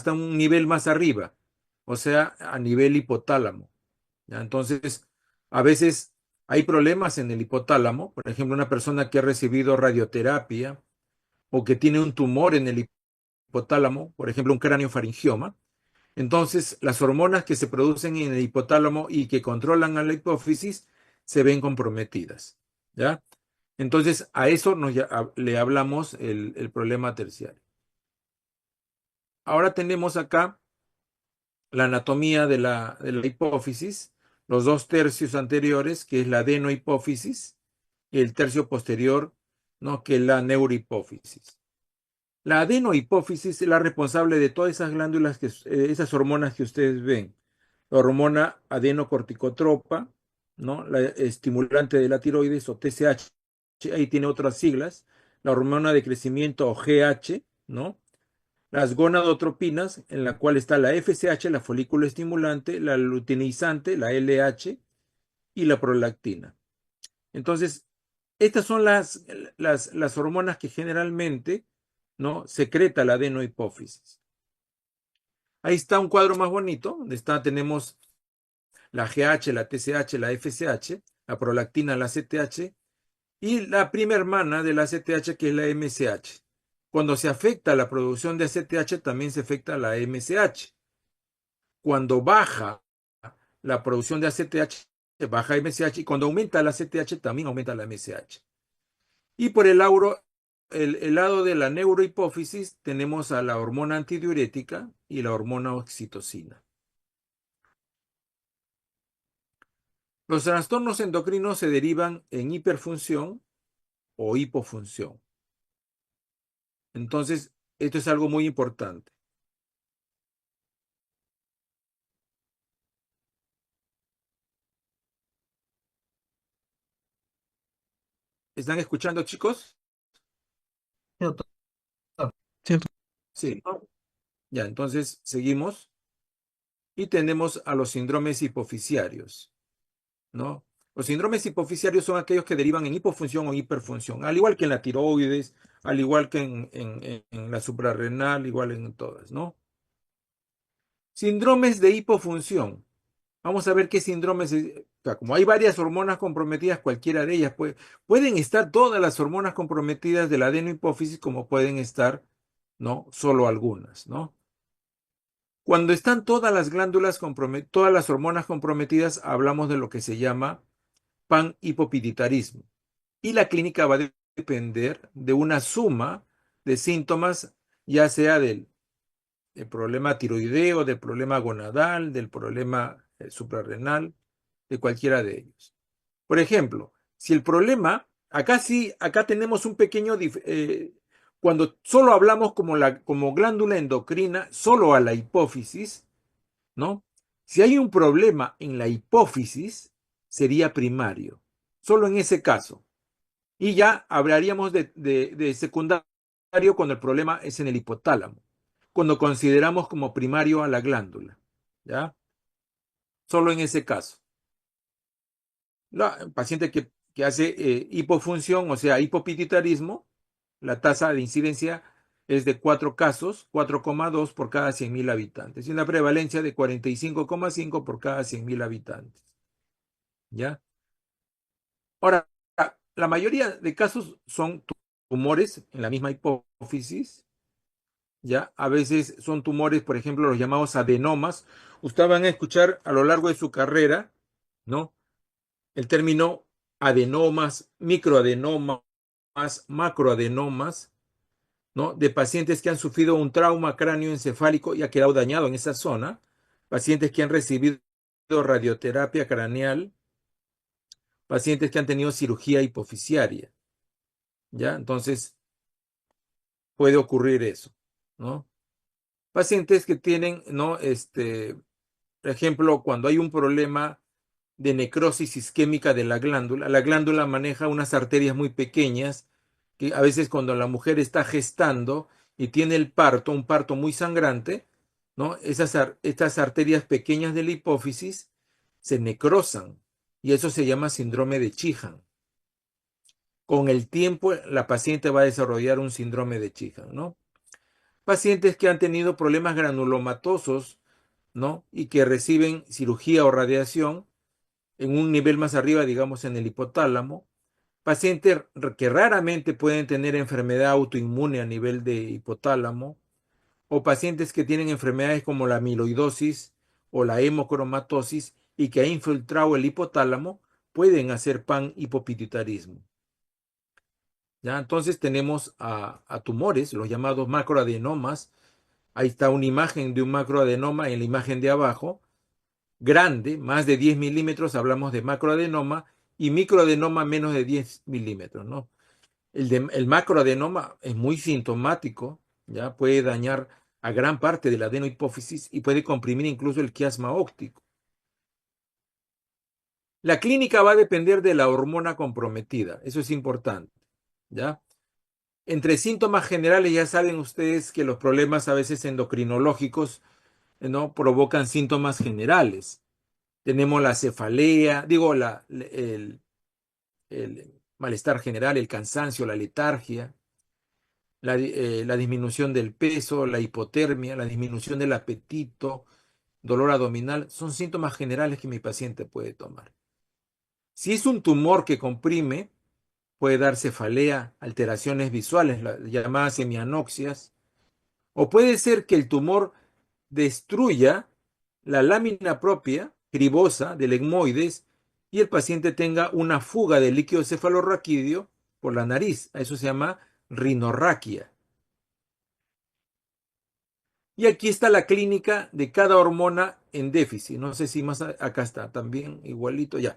hasta un nivel más arriba, o sea, a nivel hipotálamo. ¿Ya? Entonces, a veces hay problemas en el hipotálamo, por ejemplo, una persona que ha recibido radioterapia o que tiene un tumor en el hipotálamo, por ejemplo, un craneofaringioma. Entonces, las hormonas que se producen en el hipotálamo y que controlan a la hipófisis se ven comprometidas. ¿Ya? Entonces, a eso le hablamos el problema terciario. Ahora tenemos acá la anatomía de la hipófisis, los dos tercios anteriores, que es la adenohipófisis, y el tercio posterior, ¿no? Que es la neurohipófisis. La adenohipófisis es la responsable de todas esas glándulas, esas hormonas que ustedes ven. La hormona adenocorticotropa, ¿no? La estimulante de la tiroides o TSH, ahí tiene otras siglas. La hormona de crecimiento o GH, ¿no? Las gonadotropinas, en la cual está la FSH, la folículo estimulante, la luteinizante, la LH y la prolactina. Entonces, estas son las hormonas que generalmente, ¿no? secreta la adenohipófisis. Ahí está un cuadro más bonito, donde tenemos la GH, la TSH, la FSH, la prolactina, la CTH, y la prima hermana de la CTH, que es la MSH. Cuando se afecta la producción de ACTH, también se afecta la MSH. Cuando baja la producción de ACTH, baja MSH, y cuando aumenta la ACTH, también aumenta la MSH. Y por el lado de la neurohipófisis, tenemos a la hormona antidiurética y la hormona oxitocina. Los trastornos endocrinos se derivan en hiperfunción o hipofunción. Entonces, esto es algo muy importante. ¿Están escuchando, chicos? Sí, doctor. Sí, doctor. Sí. Ya, entonces seguimos y tenemos a los síndromes hipofisiarios, ¿no? Los síndromes hipofisiarios son aquellos que derivan en hipofunción o hiperfunción, al igual que en la tiroides, al igual que en la suprarrenal, igual en todas, ¿no? Síndromes de hipofunción. Vamos a ver qué síndromes, o sea, como hay varias hormonas comprometidas, cualquiera de ellas pueden estar todas las hormonas comprometidas de la adenohipófisis como pueden estar, ¿no? Solo algunas, ¿no? Cuando están todas las glándulas todas las hormonas comprometidas, hablamos de lo que se llama panhipopituitarismo. Y la clínica va a depender de una suma de síntomas, ya sea del problema tiroideo, del problema gonadal, del problema suprarrenal, de cualquiera de ellos. Por ejemplo, si el problema, acá sí, acá tenemos un pequeño, cuando solo hablamos como glándula endocrina, solo a la hipófisis, ¿no? Si hay un problema en la hipófisis, sería primario, solo en ese caso. Y ya hablaríamos de secundario cuando el problema es en el hipotálamo, cuando consideramos como primario a la glándula, ¿ya? Solo en ese caso. El paciente que hace hipofunción, o sea, hipopituitarismo, la tasa de incidencia es de 4 casos, 4,2 por cada 100.000 habitantes, y una prevalencia de 45,5 por cada 100.000 habitantes. ¿Ya? Ahora, la mayoría de casos son tumores en la misma hipófisis, ¿ya? A veces son tumores, por ejemplo, los llamados adenomas. Ustedes van a escuchar a lo largo de su carrera, ¿no? El término adenomas, microadenomas, macroadenomas, ¿no? De pacientes que han sufrido un trauma cráneoencefálico y ha quedado dañado en esa zona, pacientes que han recibido radioterapia craneal, pacientes que han tenido cirugía hipofisiaria, ¿ya? Entonces, puede ocurrir eso, ¿no? Pacientes que tienen, ¿no? Por ejemplo, cuando hay un problema de necrosis isquémica de la glándula maneja unas arterias muy pequeñas que a veces cuando la mujer está gestando y tiene el parto, un parto muy sangrante, ¿no? Estas arterias pequeñas de la hipófisis se necrosan y eso se llama síndrome de Sheehan. Con el tiempo, la paciente va a desarrollar un síndrome de Sheehan, ¿no? pacientes que han tenido problemas granulomatosos, ¿no? Y que reciben cirugía o radiación en un nivel más arriba, digamos, en el hipotálamo. Pacientes que raramente pueden tener enfermedad autoinmune a nivel de hipotálamo, o pacientes que tienen enfermedades como la amiloidosis o la hemocromatosis y que ha infiltrado el hipotálamo, pueden hacer panhipopituitarismo. ¿Ya? Entonces tenemos a tumores, los llamados macroadenomas. Ahí está una imagen de un macroadenoma en la imagen de abajo, grande, más de 10 milímetros, hablamos de macroadenoma, y microadenoma menos de 10 milímetros, ¿no? El macroadenoma es muy sintomático, ¿ya? Puede dañar a gran parte de la adenohipófisis y puede comprimir incluso el quiasma óptico. La clínica va a depender de la hormona comprometida, eso es importante, ¿ya? Entre síntomas generales ya saben ustedes que los problemas a veces endocrinológicos, ¿no? Provocan síntomas generales. Tenemos la cefalea, digo, el malestar general, el cansancio, la letargia, la disminución del peso, la hipotermia, la disminución del apetito, dolor abdominal, son síntomas generales que mi paciente puede tomar. Si es un tumor que comprime, puede dar cefalea, alteraciones visuales, las llamadas semianoxias, o puede ser que el tumor destruya la lámina propia, cribosa, del etmoides y el paciente tenga una fuga de líquido cefalorraquídeo por la nariz. A eso se llama rinorraquia. Y aquí está la clínica de cada hormona en déficit. No sé si más acá está también igualito ya.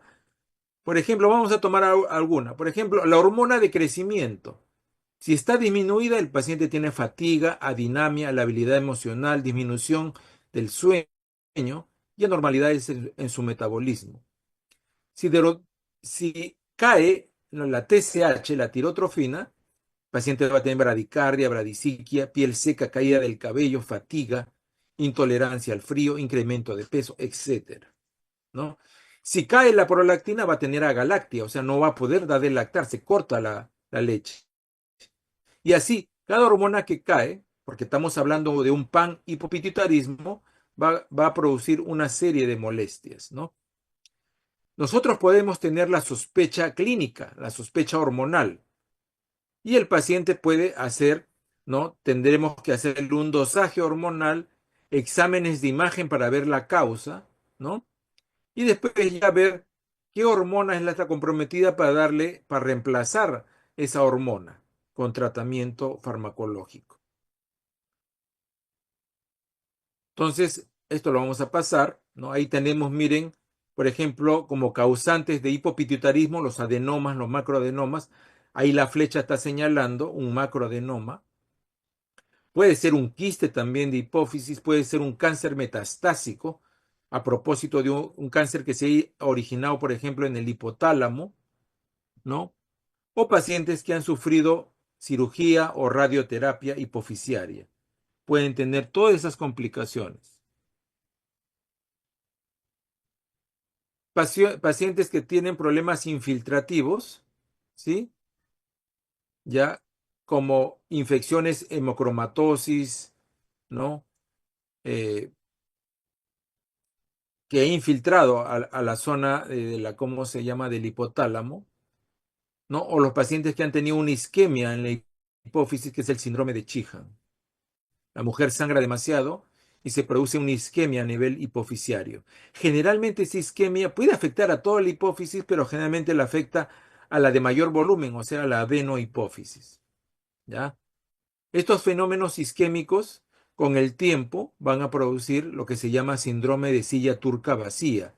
Por ejemplo, vamos a tomar alguna. Por ejemplo, la hormona de crecimiento. Si está disminuida, el paciente tiene fatiga, adinamia, la habilidad emocional, disminución del sueño y anormalidades en su metabolismo. Si, si cae la TSH, la tirotrofina, el paciente va a tener bradicardia, bradisiquia, piel seca, caída del cabello, fatiga, intolerancia al frío, incremento de peso, etcétera, ¿no? Si cae la prolactina, va a tener agalactia, o sea, no va a poder dar de lactar, se corta la leche. Y así, cada hormona que cae, porque estamos hablando de un panhipopituitarismo, va a producir una serie de molestias, ¿no? Nosotros podemos tener la sospecha clínica, la sospecha hormonal, y el paciente puede hacer, ¿no? Tendremos que hacerle un dosaje hormonal, exámenes de imagen para ver la causa, ¿no? Y después ya ver qué hormona es la está comprometida para darle, para reemplazar esa hormona con tratamiento farmacológico. Entonces, esto lo vamos a pasar, ¿no? Ahí tenemos, miren, por ejemplo, como causantes de hipopituitarismo, los adenomas, los macroadenomas. Ahí la flecha está señalando un macroadenoma. Puede ser un quiste también de hipófisis, puede ser un cáncer metastásico, a propósito de un cáncer que se ha originado, por ejemplo, en el hipotálamo, ¿no? O pacientes que han sufrido cirugía o radioterapia hipofisiaria. Pueden tener todas esas complicaciones. Pacientes que tienen problemas infiltrativos, ¿sí? Ya como infecciones hemocromatosis, ¿no? Eh, que ha infiltrado a la zona de la, ¿cómo se llama?, del hipotálamo, ¿no? O los pacientes que han tenido una isquemia en la hipófisis, que es el síndrome de Sheehan. La mujer sangra demasiado y se produce una isquemia a nivel hipofisiario. Generalmente esa isquemia puede afectar a toda la hipófisis, pero generalmente la afecta a la de mayor volumen, o sea, a la adenohipófisis, ¿ya? Estos fenómenos isquémicos con el tiempo van a producir lo que se llama síndrome de silla turca vacía.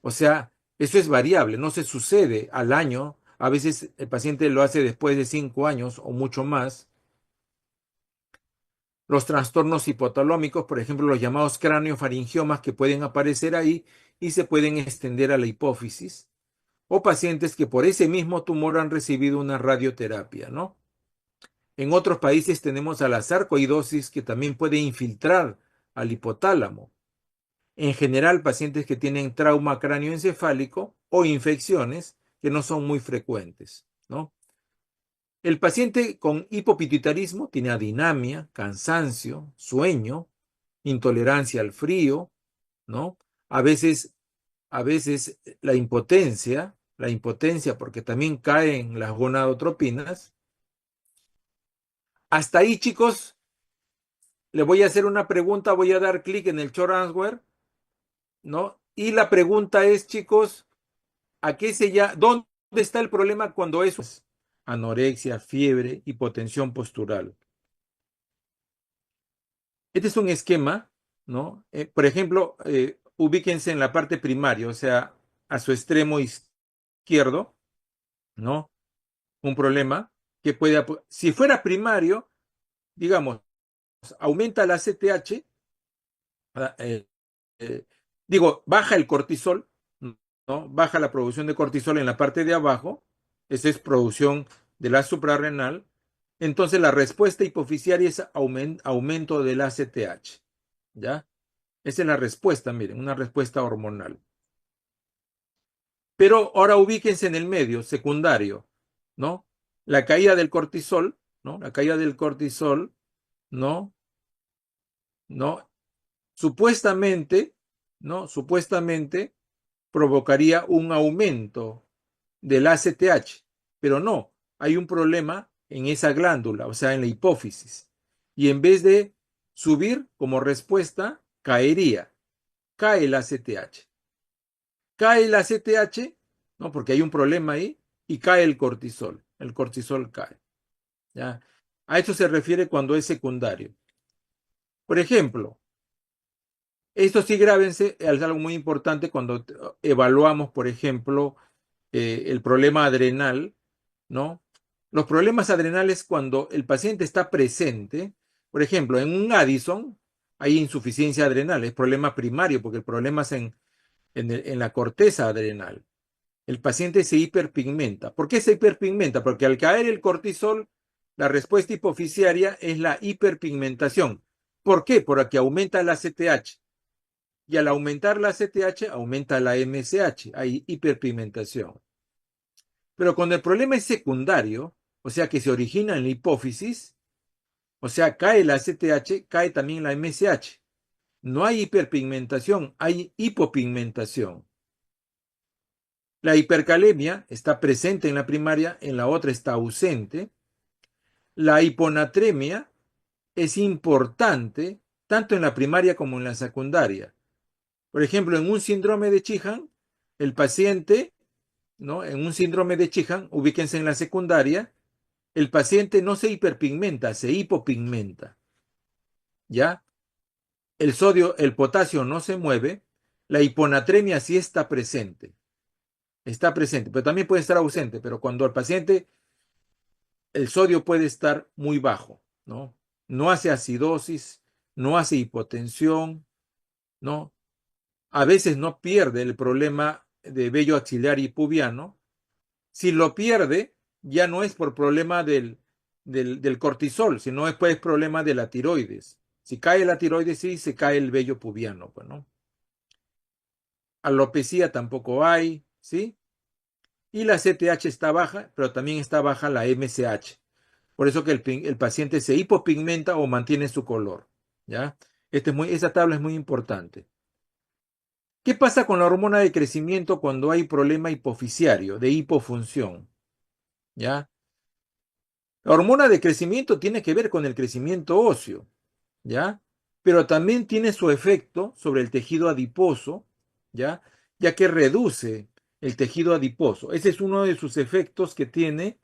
O sea, eso es variable, no se sucede al año. A veces el paciente lo hace después de 5 años o mucho más. Los trastornos hipotalómicos, por ejemplo, los llamados craneofaringiomas que pueden aparecer ahí y se pueden extender a la hipófisis, o pacientes que por ese mismo tumor han recibido una radioterapia, ¿no? En otros países tenemos a la sarcoidosis que también puede infiltrar al hipotálamo. En general, pacientes que tienen trauma cráneoencefálico o infecciones que no son muy frecuentes, ¿no? El paciente con hipopituitarismo tiene adinamia, cansancio, sueño, intolerancia al frío, ¿no? A veces, a veces la impotencia porque también caen las gonadotropinas. Hasta ahí, chicos, le voy a hacer una pregunta, voy a dar clic en el short answer, ¿no? Y la pregunta es, chicos, ¿dónde está el problema cuando eso es anorexia, fiebre, hipotensión postural? Este es un esquema, ¿no? Por ejemplo, ubíquense en la parte primaria, o sea, a su extremo izquierdo, ¿no? Un problema que si fuera primario, digamos, aumenta la CTH, ah, baja el cortisol, ¿no? Baja la producción de cortisol en la parte de abajo, esa es producción de la suprarrenal, entonces la respuesta hipofisiaria es aumento del ACTH, ¿ya? Esa es la respuesta, miren, una respuesta hormonal. Pero ahora ubíquense en el medio, secundario, ¿no? La caída del cortisol, ¿no? La caída del cortisol, ¿no? ¿No? Supuestamente, ¿no? Supuestamente provocaría un aumento del ACTH, pero no, hay un problema en esa glándula, o sea, en la hipófisis. Y en vez de subir como respuesta, cae el ACTH. Cae el ACTH, ¿no? Porque hay un problema ahí, y cae el cortisol cae, ¿ya? A esto se refiere cuando es secundario. Por ejemplo, esto sí grábense, es algo muy importante cuando evaluamos, por ejemplo, el problema adrenal, ¿no? Los problemas adrenales cuando el paciente está presente, por ejemplo, en un Addison hay insuficiencia adrenal, es problema primario porque el problema es en la corteza adrenal. El paciente se hiperpigmenta. ¿Por qué se hiperpigmenta? Porque al caer el cortisol, la respuesta hipofisiaria es la hiperpigmentación. ¿Por qué? Porque aumenta la CTH. Y al aumentar la CTH, aumenta la MSH. Hay hiperpigmentación. Pero cuando el problema es secundario, o sea que se origina en la hipófisis, o sea, cae la CTH, cae también la MSH. No hay hiperpigmentación, hay hipopigmentación. La hipercalemia está presente en la primaria, en la otra está ausente. La hiponatremia es importante tanto en la primaria como en la secundaria. Por ejemplo, en un síndrome de Sheehan, el paciente, ¿no? En un síndrome de Sheehan, ubíquense en la secundaria, el paciente no se hiperpigmenta, se hipopigmenta. ¿Ya? El sodio, el potasio no se mueve, la hiponatremia sí está presente, pero también puede estar ausente, pero cuando el paciente, el sodio puede estar muy bajo, ¿no? No hace acidosis, no hace hipotensión, ¿no? A veces no pierde el problema de vello axilar y pubiano. Si lo pierde, ya no es por problema del cortisol, sino es pues problema de la tiroides. Si cae la tiroides, sí, se cae el vello pubiano, pues, ¿no? Alopecia tampoco hay, ¿sí? Y la CTH está baja, pero también está baja la MSH. Por eso que el paciente se hipopigmenta o mantiene su color, ¿ya? Esta tabla es muy importante. ¿Qué pasa con la hormona de crecimiento cuando hay problema hipofisiario, de hipofunción? ¿Ya? La hormona de crecimiento tiene que ver con el crecimiento óseo, ¿ya? Pero también tiene su efecto sobre el tejido adiposo, ¿ya? Ya que reduce el tejido adiposo. Ese es uno de sus efectos que tiene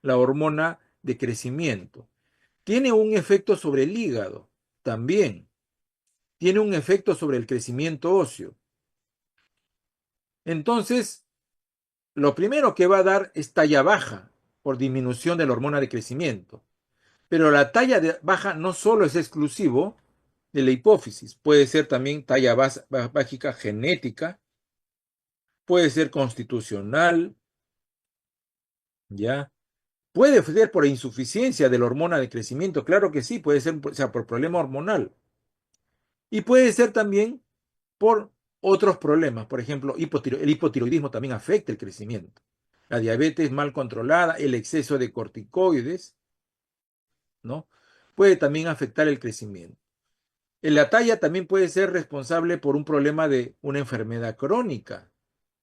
la hormona de crecimiento. Tiene un efecto sobre el hígado, también. Tiene un efecto sobre el crecimiento óseo. Entonces, lo primero que va a dar es talla baja por disminución de la hormona de crecimiento. Pero la talla baja no solo es exclusivo de la hipófisis, puede ser también talla básica genética, puede ser constitucional, ¿ya? Puede ser por insuficiencia de la hormona de crecimiento, claro que sí, puede ser, o sea, por problema hormonal. Y puede ser también por otros problemas, por ejemplo, el hipotiroidismo también afecta el crecimiento. La diabetes mal controlada, el exceso de corticoides, ¿no? Puede también afectar el crecimiento. La talla también puede ser responsable por un problema de una enfermedad crónica,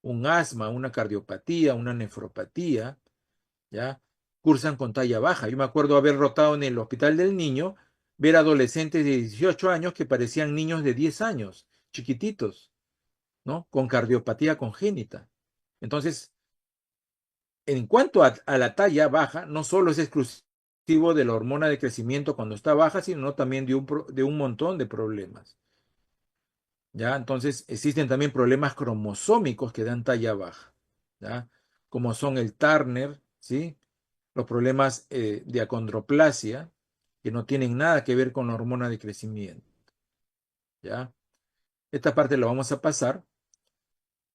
un asma, una cardiopatía, una nefropatía, ¿ya? Cursan con talla baja. Yo me acuerdo haber rotado en el Hospital del Niño, ver adolescentes de 18 años que parecían niños de 10 años, chiquititos, ¿no? Con cardiopatía congénita. Entonces, en cuanto a la talla baja, no solo es exclusivo de la hormona de crecimiento cuando está baja, sino también de un montón de problemas. ¿Ya? Entonces, existen también problemas cromosómicos que dan talla baja, ¿ya? Como son el Turner, ¿sí? Los problemas de acondroplasia, que no tienen nada que ver con la hormona de crecimiento, ¿ya? Esta parte la vamos a pasar,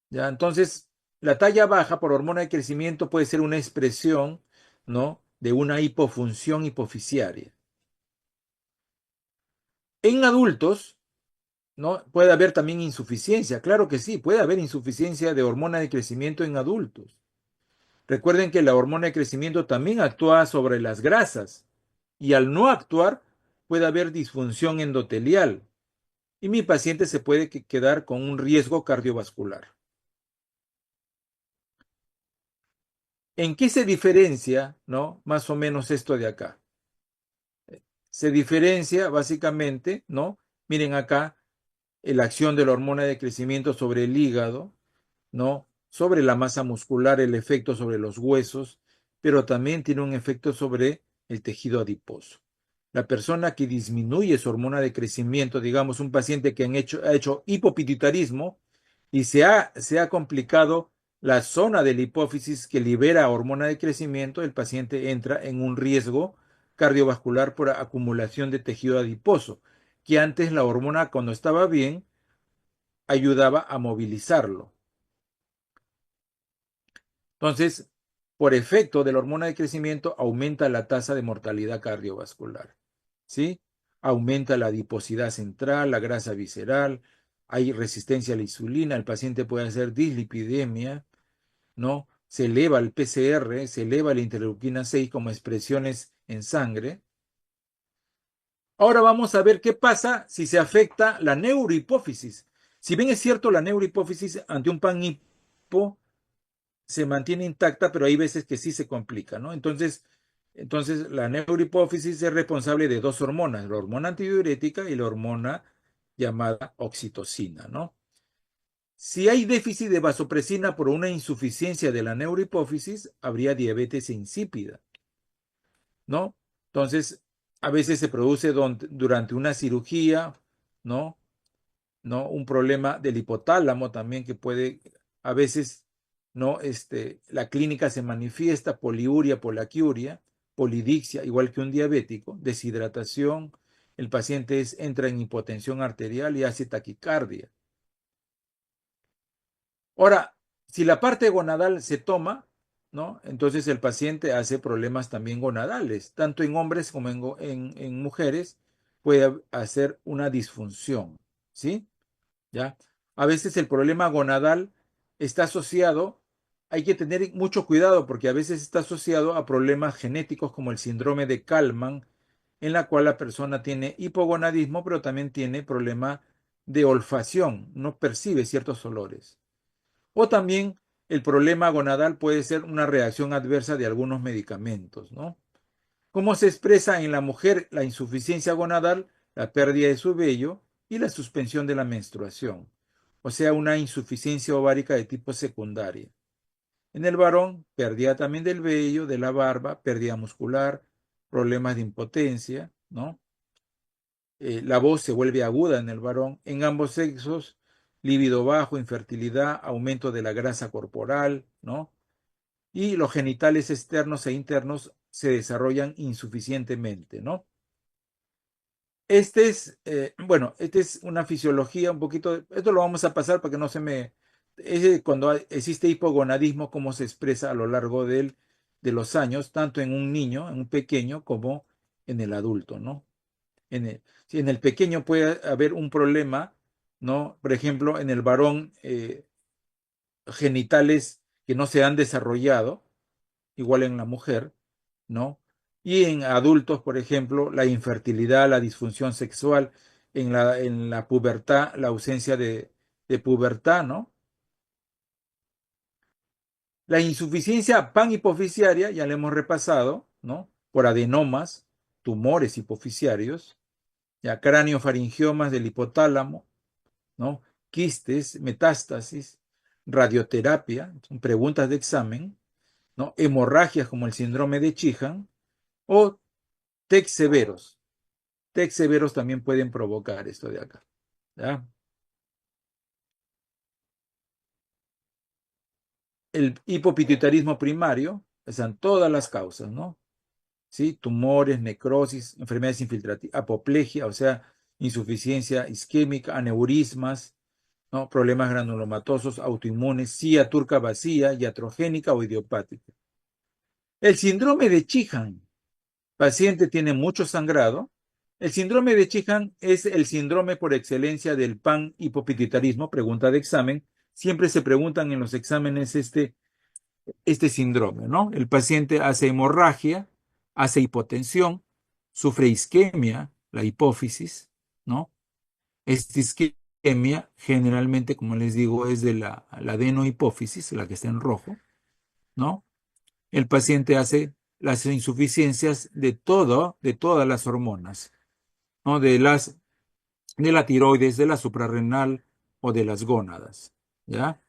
¿ya? Entonces, la talla baja por hormona de crecimiento puede ser una expresión, ¿no? De una hipofunción hipofisiaria. En adultos, ¿no? Puede haber también insuficiencia, claro que sí, puede haber insuficiencia de hormona de crecimiento en adultos. Recuerden que la hormona de crecimiento también actúa sobre las grasas y al no actuar puede haber disfunción endotelial y mi paciente se puede quedar con un riesgo cardiovascular. ¿En qué se diferencia, no? Más o menos esto de acá. Se diferencia básicamente, ¿no? Miren acá, la acción de la hormona de crecimiento sobre el hígado, ¿no? Sobre la masa muscular, el efecto sobre los huesos, pero también tiene un efecto sobre el tejido adiposo. La persona que disminuye su hormona de crecimiento, digamos, un paciente que ha hecho hipopituitarismo y se ha complicado la zona de la hipófisis que libera hormona de crecimiento, el paciente entra en un riesgo cardiovascular por acumulación de tejido adiposo, que antes la hormona, cuando estaba bien, ayudaba a movilizarlo. Entonces, por efecto de la hormona de crecimiento, aumenta la tasa de mortalidad cardiovascular, ¿sí? Aumenta la adiposidad central, la grasa visceral, hay resistencia a la insulina, el paciente puede hacer dislipidemia, ¿no? Se eleva el PCR, se eleva la interleuquina 6 como expresiones en sangre. Ahora vamos a ver qué pasa si se afecta la neurohipófisis. Si bien es cierto, la neurohipófisis ante un pan hipo se mantiene intacta, pero hay veces que sí se complica, ¿no? Entonces la neurohipófisis es responsable de dos hormonas, la hormona antidiurética y la hormona llamada oxitocina, ¿no? Si hay déficit de vasopresina por una insuficiencia de la neurohipófisis, habría diabetes insípida, ¿no? Entonces, a veces se produce durante una cirugía, ¿no? ¿No? Un problema del hipotálamo también que puede, a veces, ¿no? La clínica se manifiesta poliuria, polaquiuria, polidixia, igual que un diabético, deshidratación, el paciente entra en hipotensión arterial y hace taquicardia. Ahora, si la parte gonadal se toma, ¿no? Entonces el paciente hace problemas también gonadales, tanto en hombres como en mujeres, puede hacer una disfunción, ¿sí? ¿Ya? A veces el problema gonadal está asociado, hay que tener mucho cuidado porque a veces está asociado a problemas genéticos como el síndrome de Kallmann, en la cual la persona tiene hipogonadismo, pero también tiene problema de olfacción, no percibe ciertos olores. O también el problema gonadal puede ser una reacción adversa de algunos medicamentos, ¿no? ¿Cómo se expresa en la mujer la insuficiencia gonadal, la pérdida de su vello y la suspensión de la menstruación? O sea, una insuficiencia ovárica de tipo secundaria. En el varón, pérdida también del vello, de la barba, pérdida muscular, problemas de impotencia, ¿no? La voz se vuelve aguda en el varón. En ambos sexos, líbido bajo, infertilidad, aumento de la grasa corporal, ¿no? Y los genitales externos e internos se desarrollan insuficientemente, ¿no? Bueno, esta es una fisiología un poquito, esto lo vamos a pasar para que no se me, cuando existe hipogonadismo, cómo se expresa a lo largo de los años, tanto en un niño, en un pequeño, como en el adulto, ¿no? Si en el pequeño puede haber un problema, ¿no? Por ejemplo, en el varón, genitales que no se han desarrollado, igual en la mujer, ¿no? Y en adultos, por ejemplo, la infertilidad, la disfunción sexual, en la pubertad, la ausencia de pubertad, ¿no? La insuficiencia panhipofisiaria, ya la hemos repasado, ¿no? Por adenomas, tumores hipofisiarios, ya craneofaringiomas del hipotálamo, ¿no? Quistes, metástasis, radioterapia, son preguntas de examen, ¿no? Hemorragias como el síndrome de Sheehan o TEC severos. TEC severos también pueden provocar esto de acá, ¿ya? El hipopituitarismo primario, están todas las causas, ¿no? ¿Sí? Tumores, necrosis, enfermedades infiltrativas, apoplejia, o sea, insuficiencia isquémica, aneurismas, ¿no? Problemas granulomatosos, autoinmunes, cia turca vacía, iatrogénica o idiopática. El síndrome de Sheehan, paciente tiene mucho sangrado. El síndrome de Sheehan es el síndrome por excelencia del panhipopituitarismo, pregunta de examen. Siempre se preguntan en los exámenes este síndrome, ¿no? El paciente hace hemorragia, hace hipotensión, sufre isquemia, la hipófisis, ¿no? Esta isquemia generalmente, como les digo, es de la adenohipófisis, la que está en rojo, ¿no? El paciente hace las insuficiencias de todas las hormonas, ¿no? De la tiroides, de la suprarrenal o de las gónadas, ¿ya?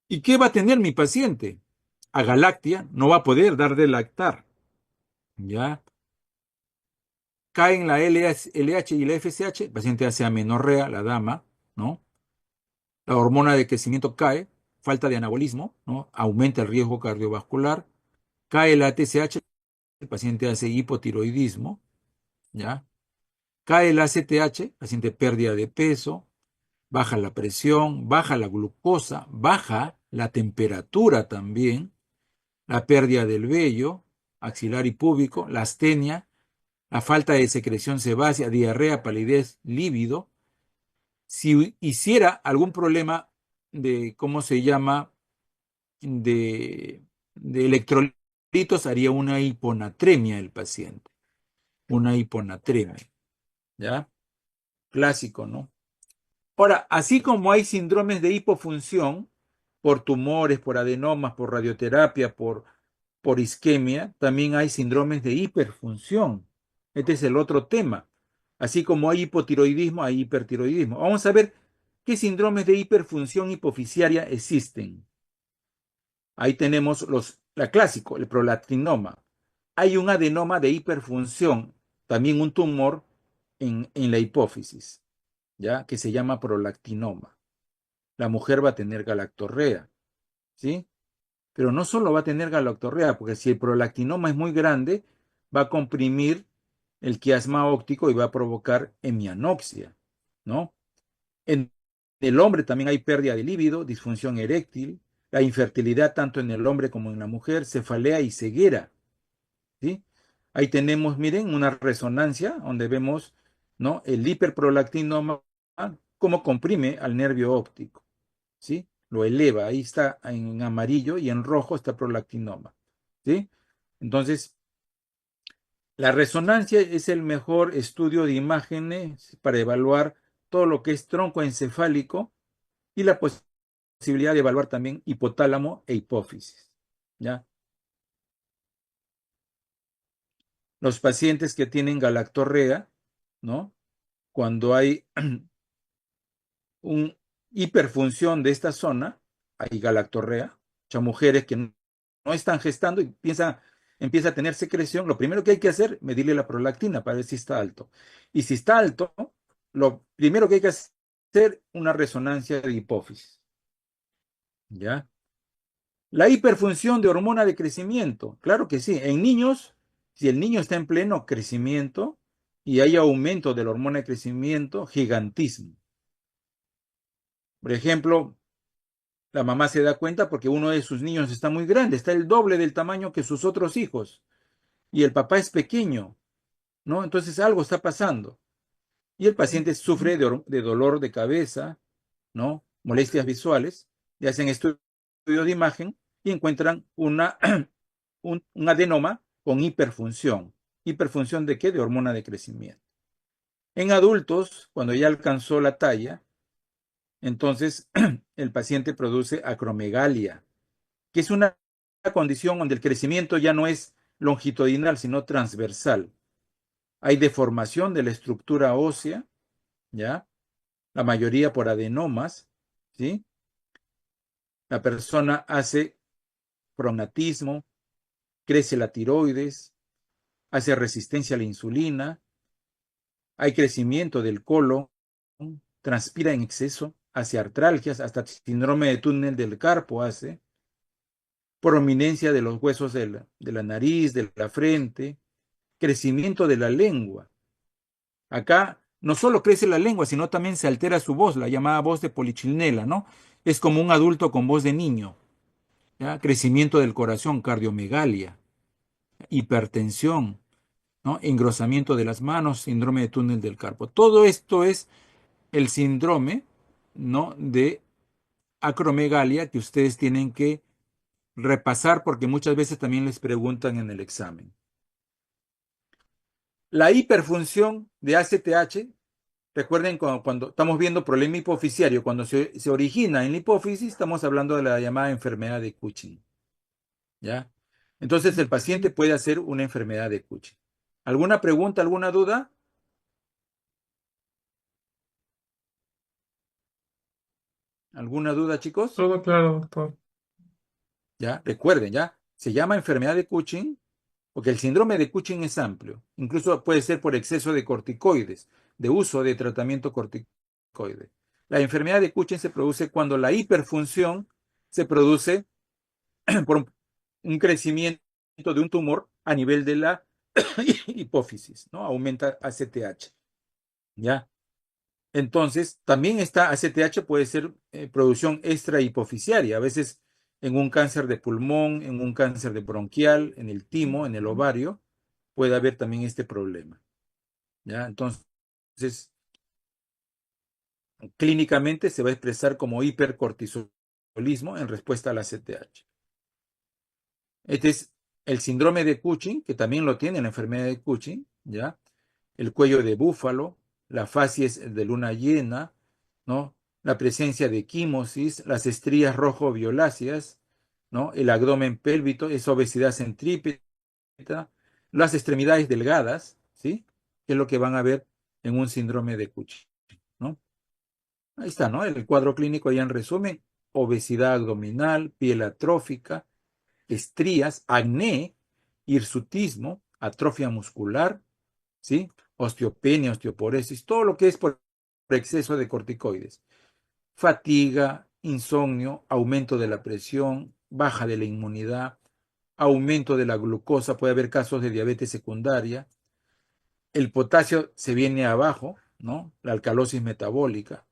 ¿Y qué va a tener mi paciente? Agalactia, no va a poder dar de lactar, ¿ya? Cae en la LH y la FSH, el paciente hace amenorrea, la dama, ¿no? La hormona de crecimiento cae, falta de anabolismo, ¿no? Aumenta el riesgo cardiovascular, cae la TSH, el paciente hace hipotiroidismo, ¿ya? Cae la ACTH, paciente pérdida de peso, baja la presión, baja la glucosa, baja la temperatura también, la pérdida del vello axilar y púbico, la astenia, la falta de secreción sebácea, diarrea, palidez, lívido. Si hiciera algún problema de, ¿cómo se llama?, de electrolitos, haría una hiponatremia el paciente, una hiponatremia, ¿ya? Clásico, ¿no? Ahora, así como hay síndromes de hipofunción por tumores, por adenomas, por radioterapia, por isquemia, también hay síndromes de hiperfunción. Este es el otro tema. Así como hay hipotiroidismo, hay hipertiroidismo. Vamos a ver qué síndromes de hiperfunción hipofisiaria existen. Ahí tenemos la clásico, el prolactinoma. Hay un adenoma de hiperfunción, también un tumor en la hipófisis, ¿ya? Que se llama prolactinoma. La mujer va a tener galactorrea, ¿sí? Pero no solo va a tener galactorrea, porque si el prolactinoma es muy grande, va a comprimir el quiasma óptico y va a provocar hemianopsia, ¿no? En el hombre también hay pérdida de líbido, disfunción eréctil, la infertilidad tanto en el hombre como en la mujer, cefalea y ceguera, ¿sí? Ahí tenemos, miren, una resonancia donde vemos, ¿no?, el hiperprolactinoma, cómo comprime al nervio óptico, ¿sí? Lo eleva, ahí está en amarillo y en rojo está prolactinoma, ¿sí? Entonces, la resonancia es el mejor estudio de imágenes para evaluar todo lo que es tronco encefálico y la posibilidad de evaluar también hipotálamo e hipófisis, ¿ya? Los pacientes que tienen galactorrea, ¿no? Cuando hay una hiperfunción de esta zona, hay galactorrea, muchas mujeres que no están gestando y empieza a tener secreción, lo primero que hay que hacer, medirle la prolactina para ver si está alto. Y si está alto, lo primero que hay que hacer, una resonancia de hipófisis, ¿ya? La hiperfunción de hormona de crecimiento, claro que sí. En niños, si el niño está en pleno crecimiento y hay aumento de la hormona de crecimiento, gigantismo. Por ejemplo, la mamá se da cuenta porque uno de sus niños está muy grande, está el doble del tamaño que sus otros hijos y el papá es pequeño, ¿no? Entonces algo está pasando. Y el paciente sufre de dolor de cabeza, ¿no? Molestias visuales, le hacen estudio de imagen y encuentran un adenoma con hiperfunción. ¿Hiperfunción de qué? De hormona de crecimiento. En adultos, cuando ya alcanzó la talla, entonces el paciente produce acromegalia, que es una condición donde el crecimiento ya no es longitudinal, sino transversal. Hay deformación de la estructura ósea, ¿ya? La mayoría por adenomas, ¿sí? La persona hace pronatismo, crece la tiroides, hace resistencia a la insulina, hay crecimiento del colon, transpira en exceso, hace artralgias, hasta síndrome de túnel del carpo hace, prominencia de los huesos de la nariz, de la frente, crecimiento de la lengua. Acá no solo crece la lengua, sino también se altera su voz, la llamada voz de Polichinela, ¿no? Es como un adulto con voz de niño, ¿ya? Crecimiento del corazón, cardiomegalia, hipertensión, ¿no? Engrosamiento de las manos, síndrome de túnel del carpo. Todo esto es el síndrome, ¿no? De acromegalia que ustedes tienen que repasar porque muchas veces también les preguntan en el examen. La hiperfunción de ACTH, recuerden cuando estamos viendo problema hipoficiario, cuando se origina en la hipófisis, estamos hablando de la llamada enfermedad de Cushing, ¿ya? Entonces el paciente puede hacer una enfermedad de Cushing. ¿Alguna pregunta, alguna duda? ¿Alguna duda, chicos? Todo claro, doctor. ¿Ya? Recuerden, ¿ya? Se llama enfermedad de Cushing porque el síndrome de Cushing es amplio. Incluso puede ser por exceso de corticoides, de uso de tratamiento corticoide. La enfermedad de Cushing se produce cuando la hiperfunción se produce por un crecimiento de un tumor a nivel de la hipófisis, ¿no? Aumenta ACTH, ¿ya? Entonces, también esta ACTH puede ser producción extrahipofisiaria, a veces en un cáncer de pulmón, en un cáncer de bronquial, en el timo, en el ovario, puede haber también este problema, ¿ya? Entonces, clínicamente se va a expresar como hipercortisolismo en respuesta a la ACTH. Este es el síndrome de Cushing, que también lo tiene la enfermedad de Cushing, ¿ya? El cuello de búfalo, la facies de luna llena, ¿no? La presencia de quimosis, las estrías rojo-violáceas, ¿no? El abdomen pélvico, es obesidad centrípeta, las extremidades delgadas, ¿sí? Que es lo que van a ver en un síndrome de Cushing, ¿no? Ahí está, ¿no? El cuadro clínico ya en resumen, obesidad abdominal, piel atrófica, estrías, acné, hirsutismo, atrofia muscular, ¿sí? Osteopenia, osteoporosis, todo lo que es por exceso de corticoides. Fatiga, insomnio, aumento de la presión, baja de la inmunidad, aumento de la glucosa, puede haber casos de diabetes secundaria. El potasio se viene abajo, ¿no? La alcalosis metabólica.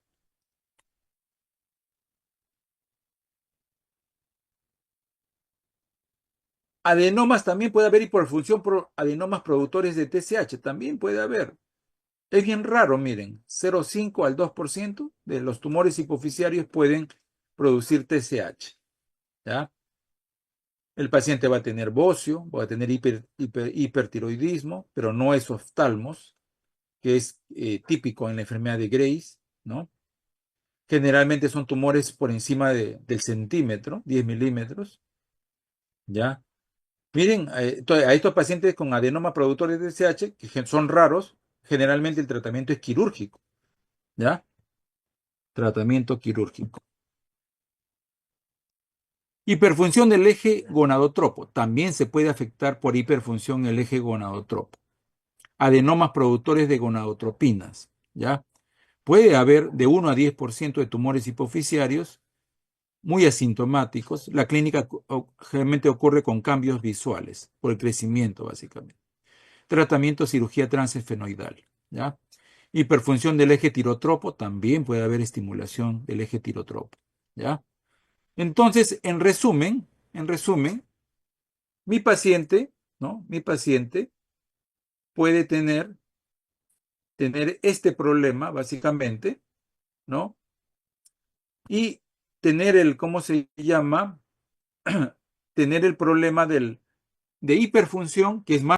Adenomas también puede haber hiperfunción por adenomas productores de TSH, también puede haber. Es bien raro, miren, 0,5 al 2% de los tumores hipoficiarios pueden producir TSH, ¿ya? El paciente va a tener bocio, va a tener hipertiroidismo, pero no es oftalmos, que es típico en la enfermedad de Graves, ¿no? Generalmente son tumores por encima del centímetro, 10 milímetros, ¿ya? Miren, a estos pacientes con adenoma productores de TSH, que son raros, generalmente el tratamiento es quirúrgico, ¿ya? Tratamiento quirúrgico. Hiperfunción del eje gonadotropo. También se puede afectar por hiperfunción el eje gonadotropo. Adenomas productores de gonadotropinas, ¿ya? Puede haber de 1 a 10% de tumores hipoficiarios muy asintomáticos. La clínica generalmente ocurre con cambios visuales, por el crecimiento básicamente. Tratamiento cirugía transesfenoidal, ¿ya? Hiperfunción del eje tirotropo, también puede haber estimulación del eje tirotropo, ¿ya? Entonces, en resumen, mi paciente, ¿no? Mi paciente puede tener este problema, básicamente, ¿no? Y tener ¿cómo se llama? tener el problema de hiperfunción, que es más